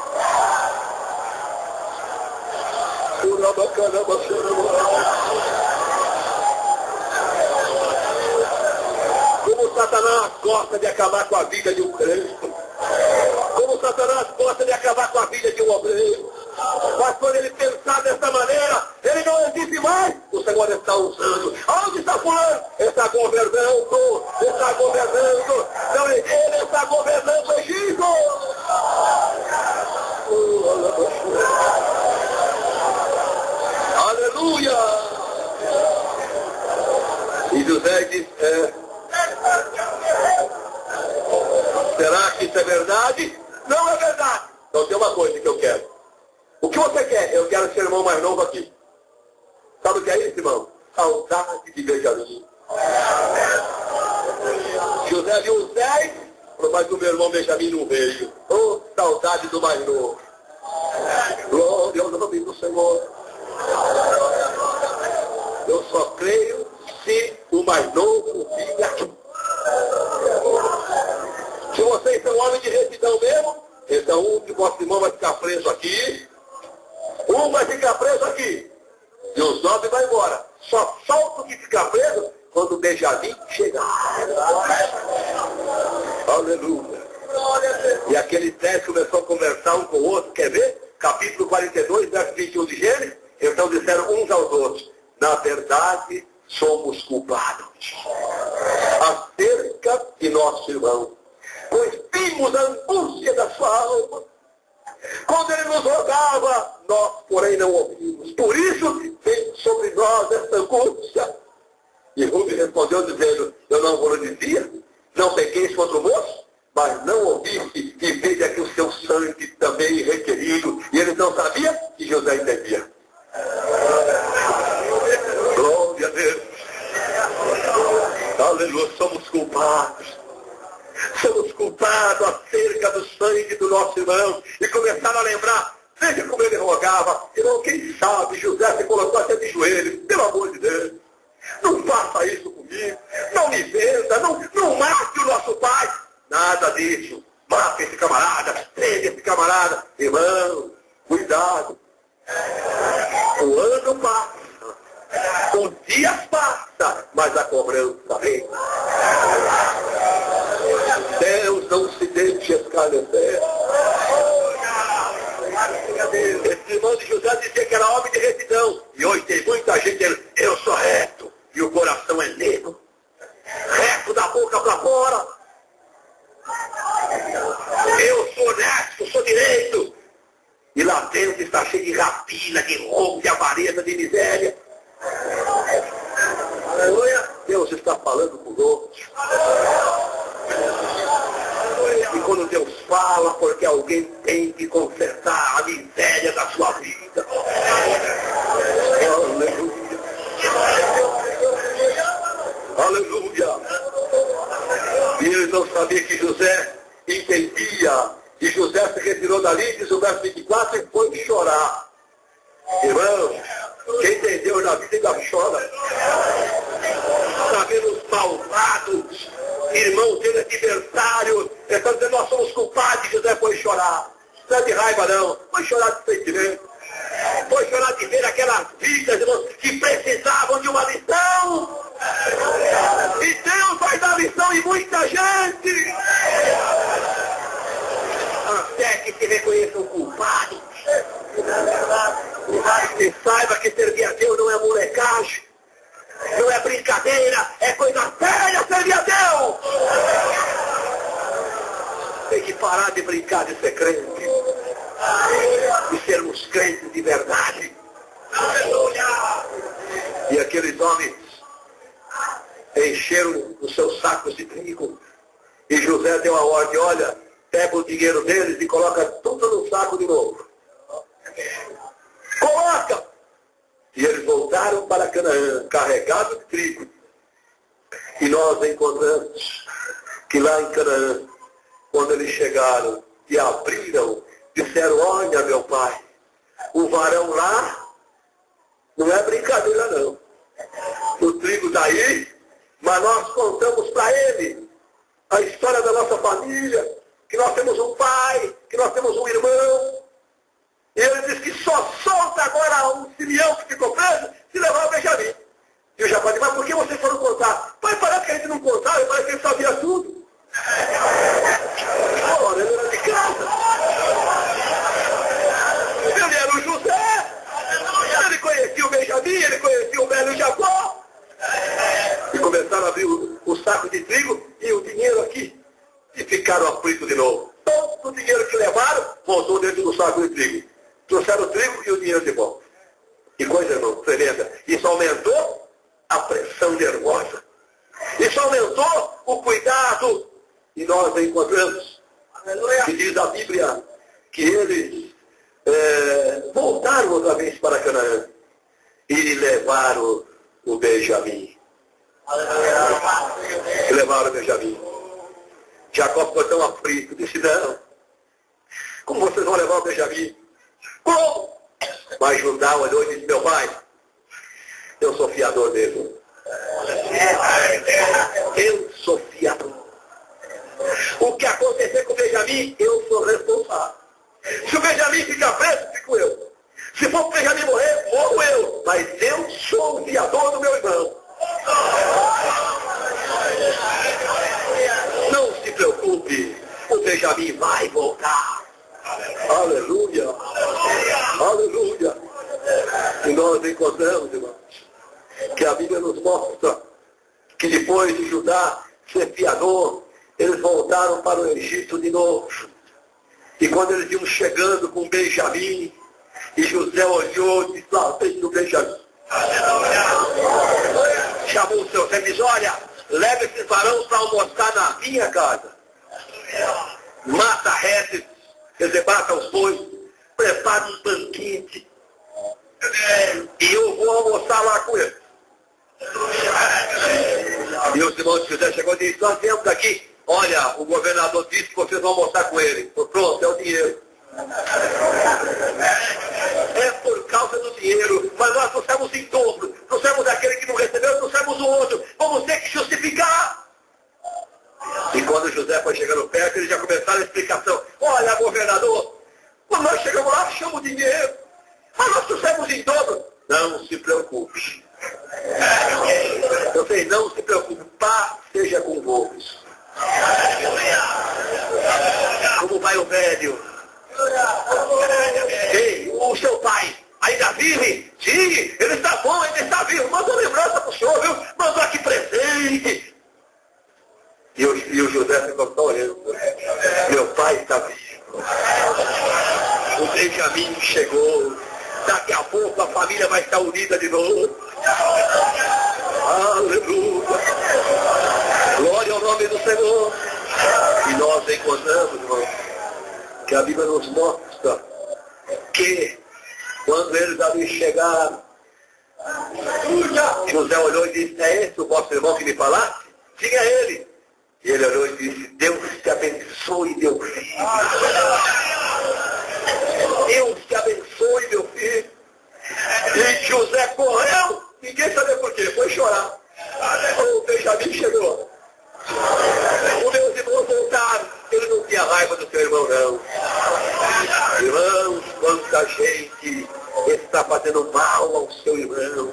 Como Satanás gosta de acabar com a vida de um crente. Como Satanás gosta de acabar com a vida de um obreiro. Mas quando ele pensar dessa maneira, ele não existe mais. O Senhor está usando. Onde está fulano? Está governando. Está governando. Não é ele, está governando o Egito. Aleluia. E José diz, será que isso é verdade? Não é verdade. Então tem uma coisa que eu quero. O que você quer? Eu quero ser irmão mais novo aqui. Sabe o que é isso, irmão? Saudade de Benjamim. José viu os 10, mas o meu irmão Benjamim não veio. Oh, saudade do mais novo. Glória ao nome do Senhor. Eu só creio se o mais novo vir aqui. Se vocês são homens de retidão mesmo, então um de vosso irmão vai ficar preso aqui, um vai ficar preso aqui, e os 9 vai embora. Só solta o que ficar preso quando o Benjamim chegar. Aleluia. E aqueles 10 começou a conversar um com o outro, quer ver? Capítulo 42, verso 21 de Gênesis, então disseram uns aos outros, na verdade somos culpados acerca de nosso irmão, pois vimos a angústia da sua alma. Quando ele nos rogava, nós, porém, não ouvimos. Por isso, vem sobre nós essa angústia. E Rubem respondeu, dizendo, eu não vou lhe dizer, não pegueis contra o moço, mas não ouviste, e veja que o seu sangue também é requerido. E ele não sabia que José entendia. Glória a Deus. Aleluia, somos culpados. Somos culpados acerca do sangue do nosso irmão. E começaram a lembrar, veja como ele rogava. Irmão, quem sabe José se colocou até de joelhos. Pelo amor de Deus, não faça isso comigo. Não me venda, não mate o nosso pai. Nada disso. Mata esse camarada, prende esse camarada. Irmão, cuidado. O ano passa, os dias passam, mas a cobrança vem. Deus não se deixa escarnecer. Esse irmão de José dizia que era homem de retidão. E hoje tem muita gente dizendo, eu sou reto. E o coração coração é negro, reto da boca para fora. Eu sou honesto, sou direito. E lá dentro está cheio de rapina, de roubo, de avareza, de miséria. Aleluia. Deus está falando conosco. E quando Deus fala, porque alguém tem que consertar a miséria da sua vida. Aleluia. Aleluia. E eles não sabiam que José entendia. E José se retirou dali, diz o verso 24, e foi chorar. Irmãos, quem entendeu na vida ainda chora. Está vendo os malvados, irmãos dele, adversários, estão dizendo, nós somos culpados, José foi chorar. Não é de raiva não, foi chorar de sentimento. Foi chorar de ver aquelas vidas, irmãos, que precisavam de uma lição. E Deus vai dar lição em muita gente. Até que se reconheçam culpados. E saiba que servir a Deus não é molecagem, não é brincadeira, é coisa séria servir a Deus. Tem que parar de brincar de ser crente e sermos crentes de verdade. Aleluia! E aqueles homens encheram os seus sacos de trigo e José deu a ordem, olha, pega o dinheiro deles e coloca tudo no saco de novo. Coloca! E eles voltaram para Canaã, carregados de trigo. E nós encontramos que lá em Canaã, quando eles chegaram e abriram, disseram, olha meu pai, o varão lá não é brincadeira não. O trigo está aí, mas nós contamos para ele a história da nossa família, que nós temos um pai, que nós temos um irmão. E ele disse que só solta agora um Simeão que ficou preso se levar o Benjamim. E o Jacó disse, mas por que vocês foram contar? Pai, parece que a gente não contava, parece que ele sabia tudo. Ora, ele era de casa. Ele era o José. Ele conhecia o Benjamim, ele conhecia o velho Jacó. E começaram a abrir o saco de trigo e o dinheiro aqui. E ficaram aflitos de novo. Todo o dinheiro que levaram, voltou dentro do saco de trigo. Trouxeram o trigo e o dinheiro de volta. Que coisa, irmão, tremenda. Isso aumentou a pressão nervosa. Isso aumentou o cuidado. E nós encontramos, que diz a Bíblia, que eles voltaram outra vez para Canaã e levaram o Benjamim. Levaram o Benjamim. Jacó ficou tão aflito, disse, não, como vocês vão levar o Benjamim? Como? Mas Judá olhou e disse, meu pai, eu sou fiador dele. Eu sou fiador. O que acontecer com o Benjamim, eu sou responsável. Se o Benjamim ficar preso, fico eu. Se for o Benjamim morrer, morro eu. Mas eu sou o fiador do meu irmão. Não se preocupe, o Benjamim vai voltar. Aleluia! Aleluia! E nós encontramos, irmãos, que a Bíblia nos mostra que depois de Judá ser fiador, eles voltaram para o Egito de novo. E quando eles iam chegando com Benjamim, e José olhou e disse, lá tem o Benjamim. Chamou o seu servo e disse, olha, leve esses varões para almoçar na minha casa. Mata reses, quer dizer, mata os bois, prepara um banquete. E eu vou almoçar lá com eles. E os irmãos de José chegou e disse, nós viemos aqui, olha, o governador disse que vocês vão almoçar com ele. Pronto, é o dinheiro. É por causa do dinheiro, mas nós trouxemos em dobro. Trouxemos aquele que não recebeu, trouxemos o outro. Vamos ter que justificar. E quando José foi chegando perto, eles já começaram a explicação. Olha, governador, quando nós chegamos lá, achamos o dinheiro. Mas nós trouxemos em dobro. Não se preocupe. Eu sei, não se preocupe. Paz seja convosco. Como vai o velho? Ei, o seu pai ainda vive? Sim, ele está bom, ele está vivo. Mandou lembrança para o senhor, viu? Mandou aqui estou só olhando. Meu pai está vivo. O Benjamin chegou. Daqui a pouco a família vai estar unida de novo. Aleluia. Glória ao nome do Senhor. E nós encontramos, irmão, que a Bíblia nos mostra que quando eles ali chegaram, José olhou e disse: é esse o vosso irmão que me falasse? Diga a ele. E ele olhou e disse: Deus te abençoe, meu filho. Deus te abençoe, meu filho. E José correu, ninguém sabia por quê, foi chorar. O Benjamin chegou. Os meus irmãos voltaram. Ele não tinha raiva do seu irmão, não. Irmãos, quanta gente está fazendo mal ao seu irmão.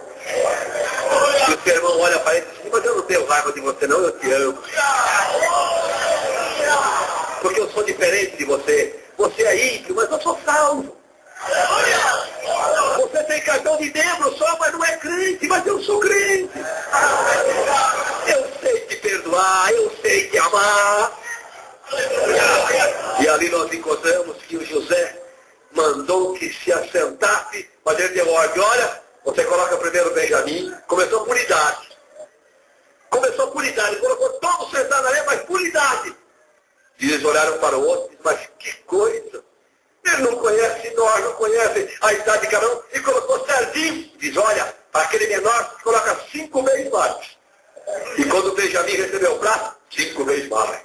E o seu irmão olha para ele e diz: mas eu não tenho raiva de você, não, eu te amo. Porque eu sou diferente de você. Você é ímpio, mas eu sou salvo. Você tem cartão de membro só, mas não é crente, mas eu sou crente. Eu sei te perdoar, eu sei te amar. E ali nós encontramos que o José mandou que se assentasse, mas ele deu ordem: olha, você coloca primeiro o Benjamin. Começou por idade. Colocou todos sentados ali, mas por idade. E eles olharam para o outro e disseram: mas que coisa. Ele não conhece nós, não conhece a idade de cada um. E colocou certinho. Diz: olha, aquele menor coloca 5 vezes mais. E quando o Benjamin recebeu o prato, 5 vezes mais.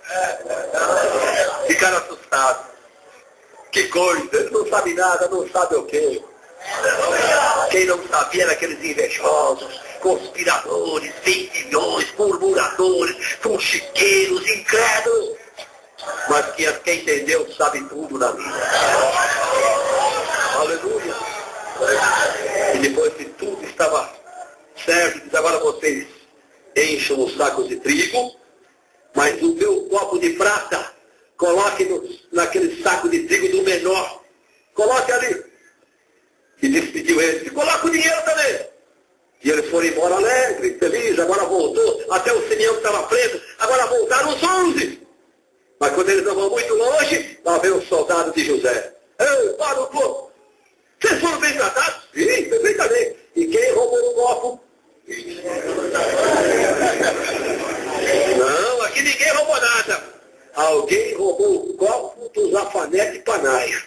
Ficaram assustados. Que coisa, ele não sabe nada, não sabe o quê. Quem não sabia era aqueles invejosos, conspiradores, vendilhões, murmuradores, fuxiqueiros, incrédulos. Mas quem entendeu sabe tudo na vida. Aleluia. E depois que tudo estava certo, diz: agora vocês encham os sacos de trigo, mas o meu copo de prata coloque naquele saco de trigo do menor. Coloque ali. E despediu ele: e coloca o dinheiro também. E eles foram embora alegres, felizes. Agora voltou. Até o Simeão que estava preso. Agora voltaram os 11. Mas quando eles não vão muito longe, lá vem o soldado de José. Ei, para o povo. Vocês foram bem tratados? Sim, perfeitamente. E quem roubou o copo? Não, aqui ninguém roubou nada. Alguém roubou o copo do Zafanete Panaia.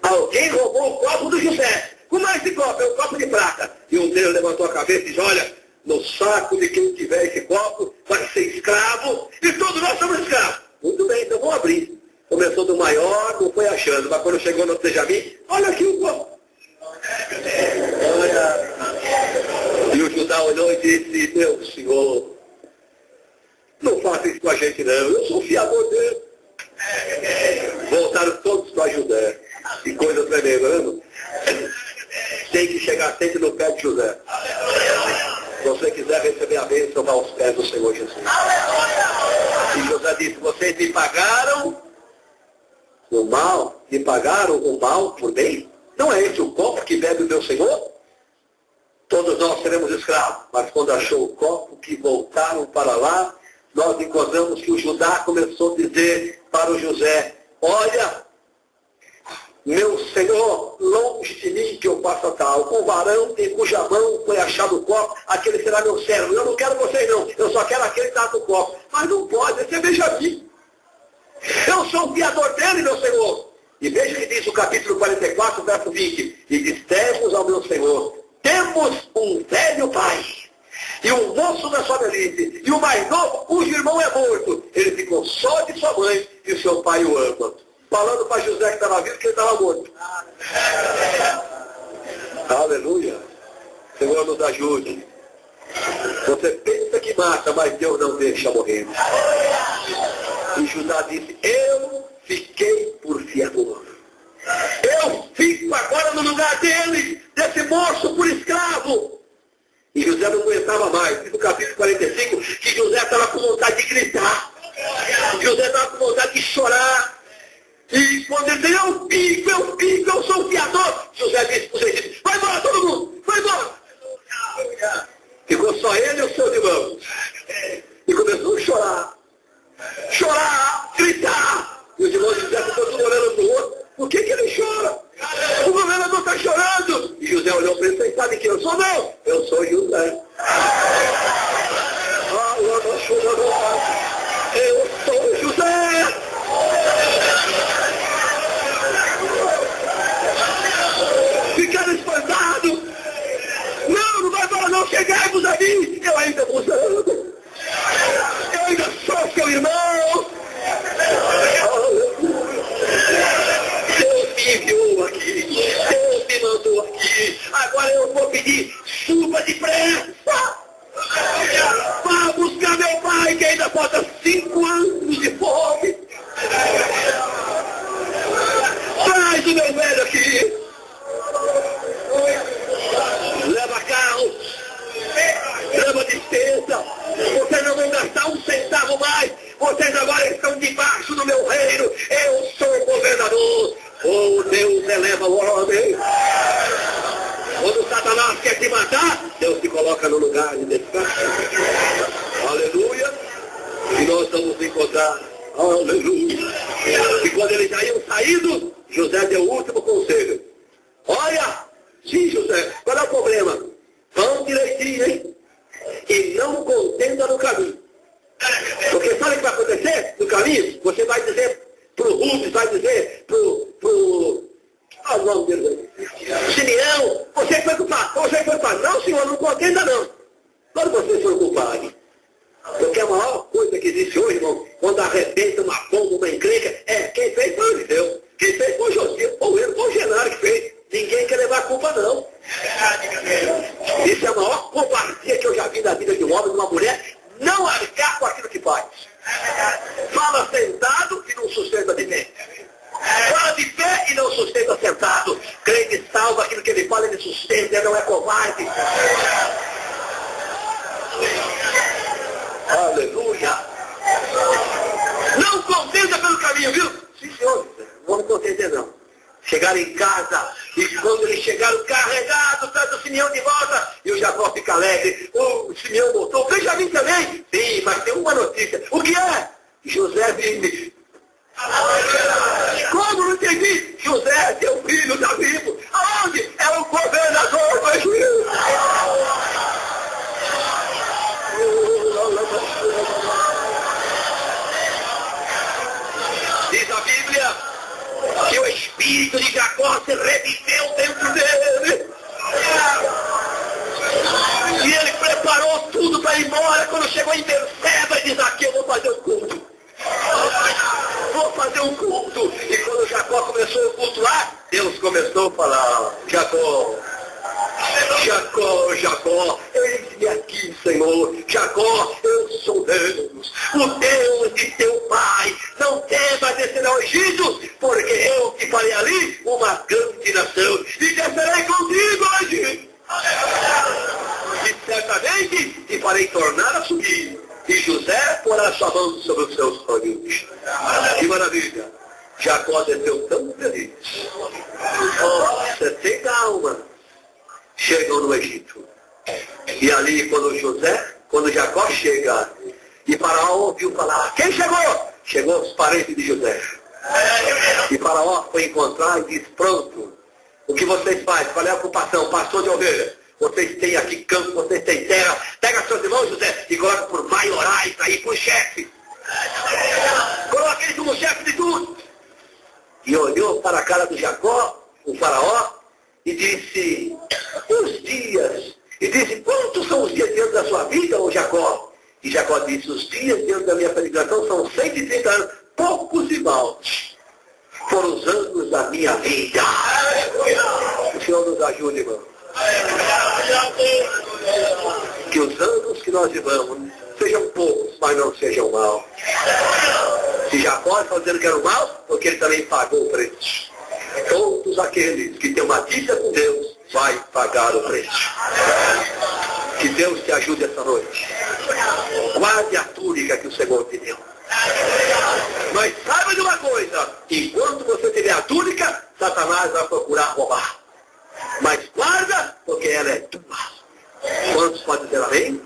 Alguém roubou o copo do José. Como é esse copo? É um copo de prata. E um deles levantou a cabeça e disse: olha, no saco de quem tiver esse copo vai ser escravo, e todos nós somos escravos. Muito bem, então vamos abrir. Começou do maior, não foi achando, mas quando chegou no Benjamin, olha aqui o copo. E o Judá olhou e disse: meu senhor, não faça isso com a gente não, eu sou fiador dele. Voltaram todos para José. Que coisa tremenda, né? Tem que chegar sempre no pé de José. Se você quiser receber a bênção, vá aos pés do Senhor Jesus. E José disse: vocês me pagaram o mal, me pagaram o mal por bem? Não é esse o copo que bebe o meu Senhor? Todos nós seremos escravos. Mas quando achou o copo que voltaram para lá, nós encontramos que o Judá começou a dizer para o José: olha, meu senhor, longe de mim que eu faça tal. O varão em cuja mão foi achado o copo, aquele será meu servo. Eu não quero vocês não, eu só quero aquele que está com o copo. Mas não pode, esse é Benjamin. Eu sou o fiador dele, meu senhor. E veja que diz o capítulo 44, verso 20. E dissemos ao meu senhor: temos um velho pai, e um moço da sua velhice, e o mais novo, cujo irmão é morto. Ele ficou só de sua mãe, e o seu pai o ama. Falando para José que estava vivo, que ele estava morto. Aleluia. Senhor, nos ajude. Você pensa que mata, mas Deus não deixa morrer. E Judá disse: eu fiquei por fiador. Eu fico agora no lugar dele, desse moço por escravo. E José não aguentava mais. Diz no capítulo 45 que José estava com vontade de gritar. José estava com vontade de chorar. E quando ele disse: eu fico, eu sou o fiador, José disse para os egípcios: vai embora todo mundo, vai embora. Ficou só ele e os seus irmãos. E começou a chorar. José olhou para ele, vocês sabem quem eu sou? Não, eu sou José. Eu sou José. Ficaram espantados. Não, não vai falar não, chegai-vos a mim. Eu ainda vos amo. Eu ainda sou seu irmão. Deus me enviou aqui. Deus me mandou aqui. Agora eu vou pedir chuva depressa. Vá buscar meu pai, que ainda falta 5 anos de fome. Traz o meu velho aqui. Leva carro. Leva despesa. Vocês não vão gastar 1 centavo mais. Vocês agora estão debaixo do meu reino. Eu sou o governador. Oh, Deus eleva o homem. Quando Satanás quer te matar, Deus te coloca no lugar de descanso. Aleluia. E nós vamos encontrar. Aleluia. E quando eles já iam saindo, José deu o último conselho. Olha, sim, José, qual é o problema? Vão direitinho, hein? E não contenda no caminho. Porque sabe o que vai acontecer no caminho? Você vai dizer pro Rubens, vai dizer pro o nome dele. Simeão, você foi culpado, você foi culpado. Não, senhor, não contenda não. Quando vocês foram culpados. Porque a maior coisa que existe hoje, irmão, quando arrebenta uma bomba, uma encrenca, quem fez foi o Eliseu. Quem fez foi o Josias, ou ele, foi o Genaro que fez. Ninguém quer levar a culpa, não. Isso é a maior covardia que eu já vi na vida de um homem, de uma mulher, não arcar com aquilo que faz. Fala sentado e não sustenta de pé. Fala de pé e não sustenta sentado. Crente salva aquilo que ele fala, ele sustenta, ele não é covarde. Aleluia. Não contenda pelo caminho, viu? Sim, senhor. Não vamos contender, não. Chegaram em casa, e quando eles chegaram carregados, traz o Simeão de volta, e o Jacó fica alegre. O Simeão voltou. Benjamim também? Sim, mas tem uma notícia. O que é? José vive. Como não entendi? José, teu filho, está vivo. Aonde? É o governador do Egito. Diz a Bíblia que o espírito de Jacó se reviveu dentro dele. E ele preparou tudo para ir embora. Quando chegou em Berseba, ele diz: aqui eu vou fazer um culto. Vou fazer um culto. E quando Jacó começou o culto lá, Deus começou a falar: Jacó, Jacó, Jacó, eis-me aqui, Senhor. Jacó, eu sou Deus, o Deus de teu pai. Não temas descer ao Egito, porque eu te farei ali uma grande nação. E descerei contigo ao Egito. E certamente te farei tornar a subir. E José porá sua mão sobre os seus olhos. Que maravilha. Jacó desceu tão feliz. 60 almas chegam no Egito. E ali, quando Jacó chega, e Faraó ouviu falar: quem chegou? Chegou os parentes de José. E Faraó foi encontrar e disse: pronto, o que vocês fazem? Qual é a ocupação? Pastor de ovelha. Vocês têm aqui campo, vocês têm terra. Pega seus irmãos, José, e coloca por maiorais aí, por chefe. Coloca ele como chefe de tudo. E olhou para a cara do Jacó, o Faraó, e disse: os dias. E disse: quantos são os dias diante da sua vida, ô Jacó? E Jacó disse: os dias diante da minha peregrinação são 130 anos, poucos e maus. Foram os anos da minha vida. O Senhor nos ajude, irmão. Que os anos que nós vivamos sejam poucos, mas não sejam maus. Se Jacó está dizendo que era mal, porque ele também pagou o preço. Todos aqueles que têm uma dívida com Deus, vai pagar o preço. Que Deus te ajude essa noite. Guarde a túnica que o Senhor te deu. Mas saiba de uma coisa: enquanto você tiver a túnica, Satanás vai procurar roubar. Mas guarda, porque ela é tua. Quantos podem dizer amém?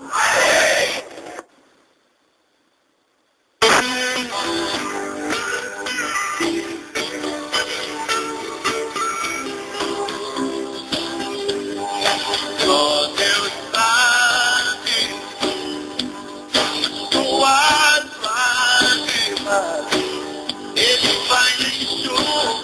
bicho.